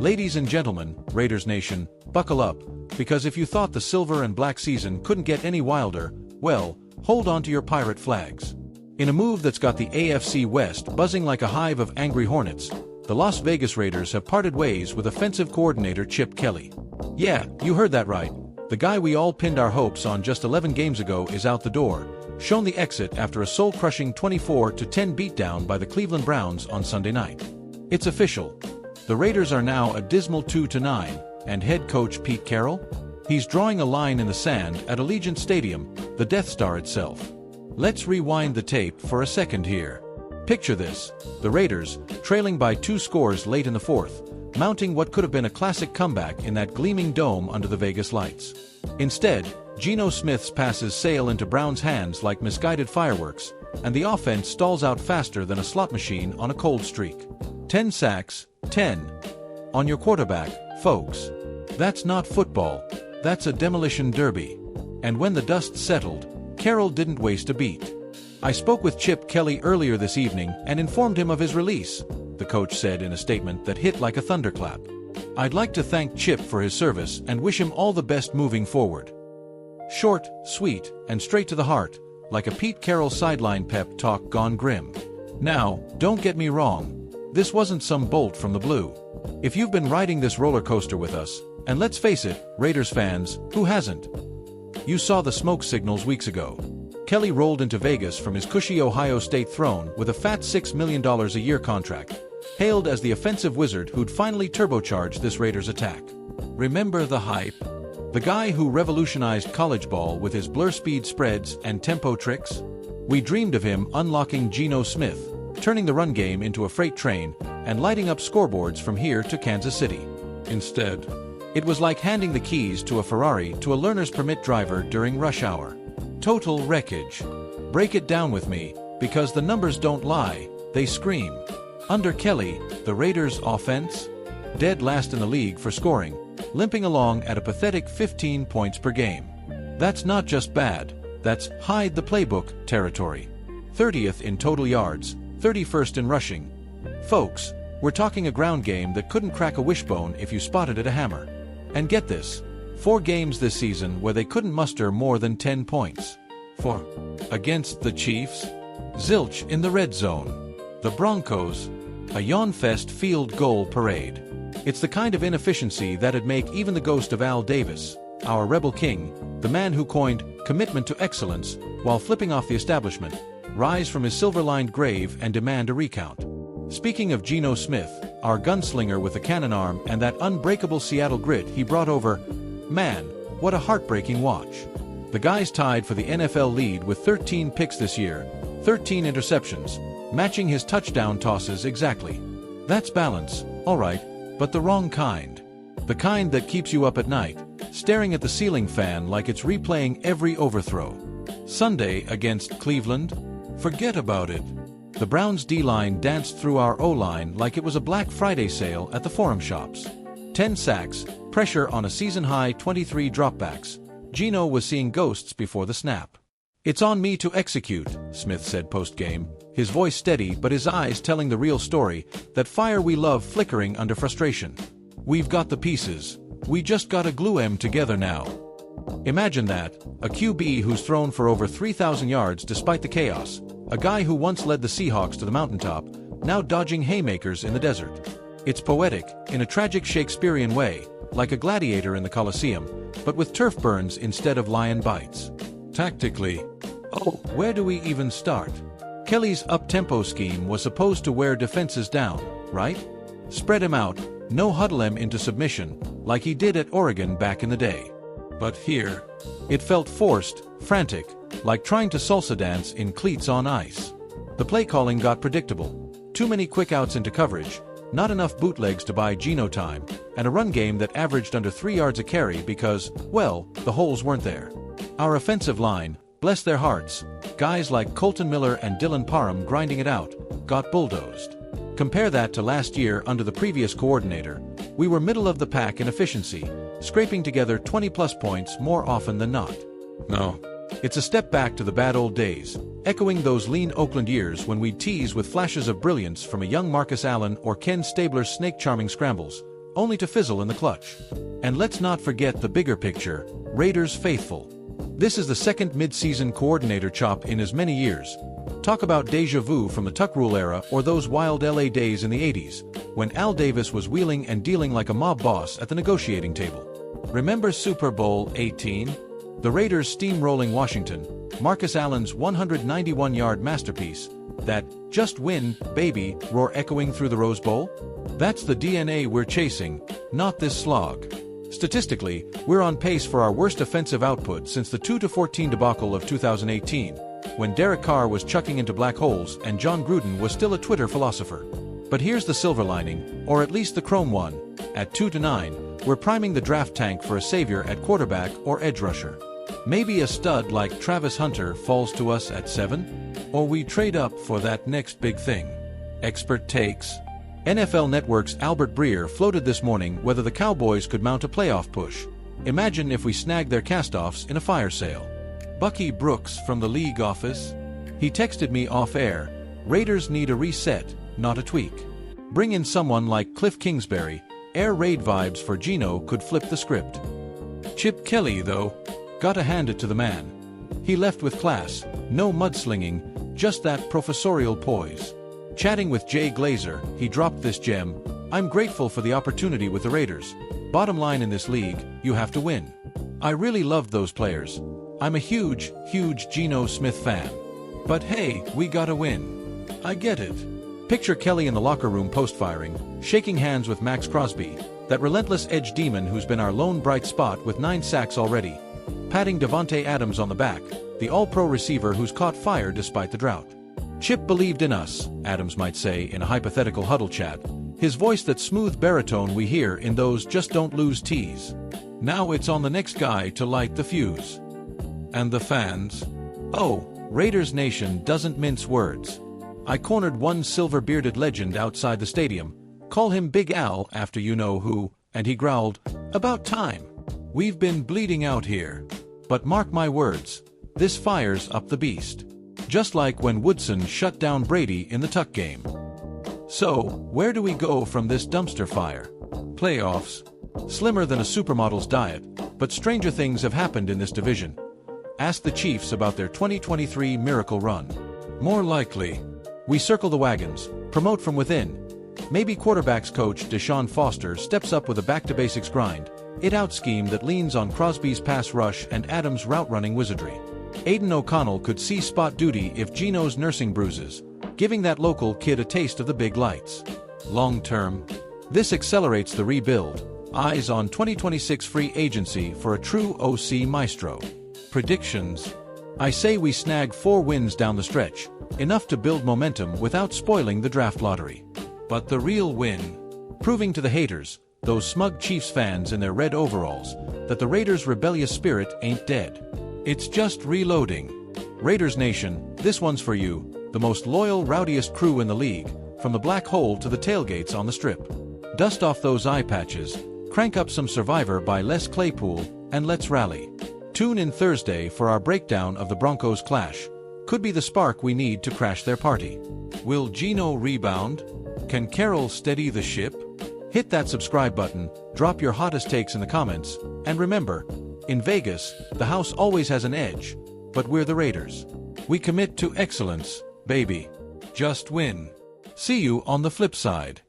Ladies and gentlemen, Raiders Nation, buckle up, because if you thought the silver and black season couldn't get any wilder, well, hold on to your pirate flags. In a move that's got the AFC West buzzing like a hive of angry hornets, the Las Vegas Raiders have parted ways with offensive coordinator Chip Kelly. Yeah, you heard that right. The guy we all pinned our hopes on just 11 games ago is out the door, shown the exit after a soul-crushing 24-10 beatdown by the Cleveland Browns on Sunday night. It's official. The Raiders are now a dismal 2-9, and head coach Pete Carroll? He's drawing a line in the sand at Allegiant Stadium, the Death Star itself. Let's rewind the tape for a second here. Picture this, the Raiders, trailing by 2 scores late in the fourth, mounting what could have been a classic comeback in that gleaming dome under the Vegas lights. Instead, Geno Smith's passes sail into Brown's hands like misguided fireworks, and the offense stalls out faster than a slot machine on a cold streak. 10 sacks, 10. On your quarterback, folks. That's not football, that's a demolition derby. And when the dust settled, Carroll didn't waste a beat. I spoke with Chip Kelly earlier this evening and informed him of his release, the coach said in a statement that hit like a thunderclap. I'd like to thank Chip for his service and wish him all the best moving forward. Short, sweet, and straight to the heart, like a Pete Carroll sideline pep talk gone grim. Now, don't get me wrong. This wasn't some bolt from the blue. If you've been riding this roller coaster with us, and let's face it, Raiders fans, who hasn't? You saw the smoke signals weeks ago. Kelly rolled into Vegas from his cushy Ohio State throne with a fat $6 million a year contract, hailed as the offensive wizard who'd finally turbocharged this Raiders attack. Remember the hype? The guy who revolutionized college ball with his blur speed spreads and tempo tricks? We dreamed of him unlocking Geno Smith, turning the run game into a freight train, and lighting up scoreboards from here to Kansas City. Instead, it was like handing the keys to a Ferrari to a learner's permit driver during rush hour. Total wreckage. Break it down with me, because the numbers don't lie, they scream. Under Kelly, the Raiders' offense? Dead last in the league for scoring, limping along at a pathetic 15 points per game. That's not just bad, that's hide the playbook territory. 30th in total yards, 31st in rushing. Folks, we're talking a ground game that couldn't crack a wishbone if you spotted it a hammer. And get this, 4 games this season where they couldn't muster more than 10 points. 4. Against the Chiefs? Zilch in the red zone. The Broncos? A yawn-fest field goal parade. It's the kind of inefficiency that'd make even the ghost of Al Davis, our rebel king, the man who coined commitment to excellence while flipping off the establishment, rise from his silver-lined grave and demand a recount. Speaking of Geno Smith, our gunslinger with the cannon arm and that unbreakable Seattle grit he brought over, man, what a heartbreaking watch. The guy's tied for the NFL lead with 13 picks this year, 13 interceptions, matching his touchdown tosses exactly. That's balance, all right, but the wrong kind. The kind that keeps you up at night, staring at the ceiling fan like it's replaying every overthrow. Sunday against Cleveland? Forget about it. The Browns' D-line danced through our O-line like it was a Black Friday sale at the Forum Shops. 10 sacks, pressure on a season-high 23 dropbacks. Geno was seeing ghosts before the snap. It's on me to execute, Smith said post-game, his voice steady but his eyes telling the real story, that fire we love flickering under frustration. We've got the pieces. We just gotta glue 'em together now. Imagine that, a QB who's thrown for over 3,000 yards despite the chaos, a guy who once led the Seahawks to the mountaintop, now dodging haymakers in the desert. It's poetic, in a tragic Shakespearean way, like a gladiator in the Colosseum, but with turf burns instead of lion bites. Tactically, where do we even start? Kelly's up-tempo scheme was supposed to wear defenses down, right? Spread him out, no huddle him into submission, like he did at Oregon back in the day. But here, it felt forced, frantic, like trying to salsa dance in cleats on ice. The play calling got predictable. Too many quick outs into coverage, not enough bootlegs to buy Geno time, and a run game that averaged under 3 yards a carry because, well, the holes weren't there. Our offensive line, bless their hearts, guys like Colton Miller and Dylan Parham grinding it out, got bulldozed. Compare that to last year under the previous coordinator. We were middle of the pack in efficiency, scraping together 20-plus points more often than not. No. It's a step back to the bad old days, echoing those lean Oakland years when we'd tease with flashes of brilliance from a young Marcus Allen or Ken Stabler's snake-charming scrambles, only to fizzle in the clutch. And let's not forget the bigger picture, Raiders faithful. This is the second mid-season coordinator chop in as many years. Talk about deja vu from the Tuck Rule era or those wild LA days in the 80s, when Al Davis was wheeling and dealing like a mob boss at the negotiating table. Remember Super Bowl 18? The Raiders steamrolling Washington, Marcus Allen's 191-yard masterpiece, that "just win, baby" roar echoing through the Rose Bowl? That's the DNA we're chasing, not this slog. Statistically, we're on pace for our worst offensive output since the 2-14 debacle of 2018, when Derek Carr was chucking into black holes and John Gruden was still a Twitter philosopher. But here's the silver lining, or at least the chrome one. At 2-9, we're priming the draft tank for a savior at quarterback or edge rusher. Maybe a stud like Travis Hunter falls to us at 7? Or we trade up for that next big thing. Expert takes. NFL Network's Albert Breer floated this morning whether the Cowboys could mount a playoff push. Imagine if we snagged their castoffs in a fire sale. Bucky Brooks from the league office? He texted me off-air, Raiders need a reset, not a tweak. Bring in someone like Cliff Kingsbury, air raid vibes for Geno could flip the script. Chip Kelly, though, gotta hand it to the man. He left with class, no mudslinging, just that professorial poise. Chatting with Jay Glazer, he dropped this gem, "I'm grateful for the opportunity with the Raiders. Bottom line in this league, you have to win. I really loved those players. I'm a huge Geno Smith fan. But hey, we gotta win. I get it." Picture Kelly in the locker room post-firing, shaking hands with Max Crosby, that relentless edge demon who's been our lone bright spot with 9 sacks already. Patting Devontae Adams on the back, the all-pro receiver who's caught fire despite the drought. "Chip believed in us," Adams might say in a hypothetical huddle chat, his voice that smooth baritone we hear in those just don't lose teas. Now it's on the next guy to light the fuse. And the fans? Oh, Raiders Nation doesn't mince words. I cornered one silver-bearded legend outside the stadium, call him Big Al after you-know-who, and he growled, "About time. We've been bleeding out here. But mark my words, this fires up the beast. Just like when Woodson shut down Brady in the Tuck game." So, where do we go from this dumpster fire? Playoffs? Slimmer than a supermodel's diet, but stranger things have happened in this division. Ask the Chiefs about their 2023 miracle run. More likely. We circle the wagons, promote from within. Maybe quarterbacks coach Deshaun Foster steps up with a back-to-basics grind, it-out scheme that leans on Crosby's pass rush and Adams' route-running wizardry. Aiden O'Connell could see spot duty if Geno's nursing bruises, giving that local kid a taste of the big lights. Long-term, this accelerates the rebuild. Eyes on 2026 free agency for a true OC maestro. Predictions. I say we snag 4 wins down the stretch, enough to build momentum without spoiling the draft lottery. But the real win, proving to the haters, those smug Chiefs fans in their red overalls, that the Raiders' rebellious spirit ain't dead. It's just reloading. Raiders Nation, this one's for you, the most loyal, rowdiest crew in the league, from the black hole to the tailgates on the strip. Dust off those eye patches, crank up some Survivor by Les Claypool, and let's rally. Tune in Thursday for our breakdown of the Broncos clash. Could be the spark we need to crash their party. Will Geno rebound? Can Carroll steady the ship? Hit that subscribe button, drop your hottest takes in the comments, and remember, in Vegas, the house always has an edge, but we're the Raiders. We commit to excellence, baby. Just win. See you on the flip side.